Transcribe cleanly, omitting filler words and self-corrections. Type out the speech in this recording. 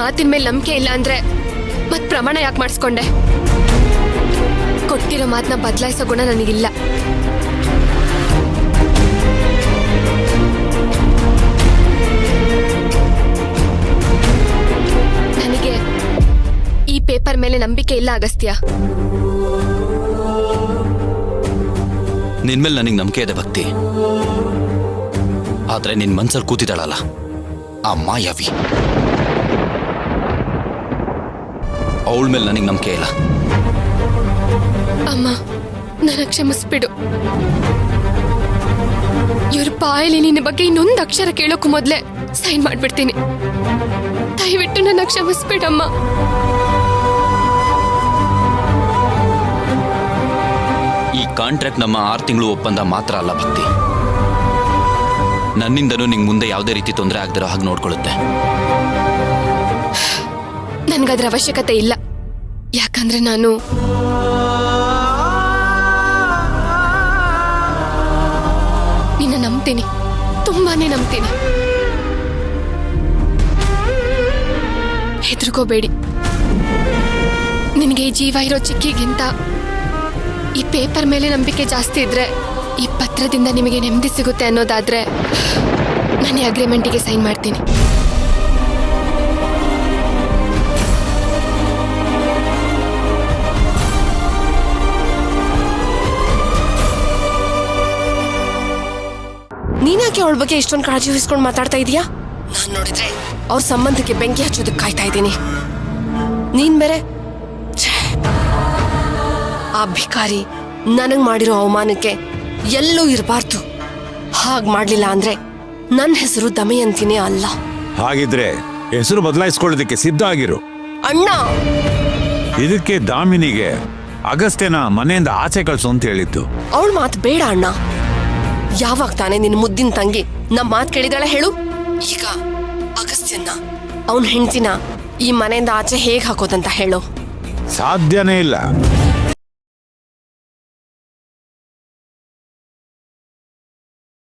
ಮಾತಿನ ಮೇಲೆ ನಂಬಿಕೆ ಇಲ್ಲ ಅಂದ್ರೆ ಮತ್ ಪ್ರಮಾಣ ಯಾಕೆ ಮಾಡಿಸ್ಕೊಂಡೆ? ಕೊಟ್ಟಿರೋ ಮಾತನ್ನ ಬದಲಾಯಿಸೋ ಗುಣ ನನಗಿಲ್ಲ. ನನಗೆ ಈ ಪೇಪರ್ ಮೇಲೆ ನಂಬಿಕೆ ಇಲ್ಲ ಅಗಸ್ತ್ಯ. ನಿನ್ಮೇಲೆ ನನಗೆ ನಂಬಿಕೆ ಇದೆ ಭಕ್ತಿ. ಆದ್ರೆ ನಿನ್ ಮನ್ಸಲ್ಲಿ ಕೂತಿದ್ದಾಳಲ್ಲ ಆ ಮಾಯಾವಿ, ಅವಳ ಮೇಲೆ ನನಗೆ ನಂಬಿಕೆ ಇಲ್ಲ. ಅಮ್ಮ, ನನ್ನ ಕ್ಷಮಿಸ್ಬಿಡು. ಇವ್ರ ಬಾಯಲ್ಲಿ ನಿನ್ನ ಬಗ್ಗೆ ಇನ್ನೊಂದು ಅಕ್ಷರ ಕೇಳೋಕ್ಕೂ ಮೊದಲೇ ಸೈನ್ ಮಾಡ್ಬಿಡ್ತೀನಿ. ದಯವಿಟ್ಟು ನನ್ನ ಕ್ಷಮಿಸ್ಬಿಡಮ್ಮ. ಈ ಕಾಂಟ್ರಾಕ್ಟ್ ನಮ್ಮ 6 ತಿಂಗಳು ಒಪ್ಪಂದ ಮಾತ್ರ ಅಲ್ಲ ಭಕ್ತಿ, ನನ್ನಿಂದನೂ ನಿಂಗೆ ಮುಂದೆ ಯಾವುದೇ ರೀತಿ ತೊಂದರೆ ಆಗದಿರೋ ಹಾಗೆ ನೋಡ್ಕೊಳ್ಳುತ್ತೆ. ನನ್ಗದ್ರ ಅವಶ್ಯಕತೆ ಇಲ್ಲ. ಯಾಕಂದ್ರೆ ನಾನು ನಿನ್ನ ನಂಬ್ತೀನಿ, ತುಂಬಾನೇ ನಂಬ್ತೀನಿ. ಹೆದರ್ಕೋಬೇಡಿ. ನಿನಗೆ ಜೀವ ಇರೋ ಚಿಕ್ಕಿಗಿಂತ ಈ ಪೇಪರ್ ಮೇಲೆ ನಂಬಿಕೆ ಜಾಸ್ತಿ ಇದ್ರೆ ಈ ಪತ್ರದಿಂದ ನಿಮಗೆ ನೆಮ್ಮದಿ ಸಿಗುತ್ತೆ ಅನ್ನೋದಾದ್ರೆ ನಾನು ಈ ಅಗ್ರಿಮೆಂಟಿಗೆ ಸೈನ್ ಮಾಡ್ತೀನಿ. ನೀನ್ಯಾಕೆ ಅವಳ ಬಗ್ಗೆ ಇಷ್ಟೊಂದು ಕಾಳಜಿ ವಹಿಸ್ಕೊಂಡು ಮಾತಾಡ್ತಾ ಇದೀಯಾ? ನಾನ್ ನೋಡಿದ್ರೆ ಅವ್ರ ಸಂಬಂಧಕ್ಕೆ ಬೆಂಕಿ ಹಚ್ಚೋದಕ್ಕೆ ಕಾಯ್ತಾ ಇದ್ದೀನಿ. ನೀನ್ ಬೇರೆ ಆ ಭಿಕಾರಿ ನನಗ್ ಮಾಡಿರೋ ಅವಮಾನಕ್ಕೆ ಎಲ್ಲೂ ಇರಬಾರ್ದು. ಹಾಗ್ ಮಾಡ್ಲಿಲ್ಲ ಅಂದ್ರೆ ನನ್ನ ಹೆಸರು ದಮಯಂತಿನೇ ಅಲ್ಲ. ಹಾಗಿದ್ರೆ ಹೆಸರು ಬದಲಾಯಿಸ್ಕೊಳ್ಳೋದಕ್ಕೆ ಸಿದ್ಧ ಆಗಿರು. ಅಣ್ಣ, ಇದಕ್ಕೆ ದಾಮಿನಿಗೆ ಅಗಸ್ತ್ಯನ ಮನೆಯಿಂದ ಆಚೆ ಕಳ್ಸು ಅಂತ ಹೇಳಿದ್ದು. ಅವಳ ಮಾತು ಬೇಡ ಅಣ್ಣ. ಯಾವಾಗ ತಾನೇ ನಿನ್ನ ಮುದ್ದಿನ ತಂಗಿ ನಮ್ಮ ಮಾತು ಕೇಳಿದಾಳೆ ಹೇಳು? ಈಗ ಅಗಸ್ತ್ಯನ ಅವನ ಹೆಂಡತಿನ ಈ ಮನೆಯಿಂದ ಆಚೆ ಹೇಗ್ ಹಾಕೋದಂತ ಹೇಳು? ಸಾಧ್ಯನೇ ಇಲ್ಲ.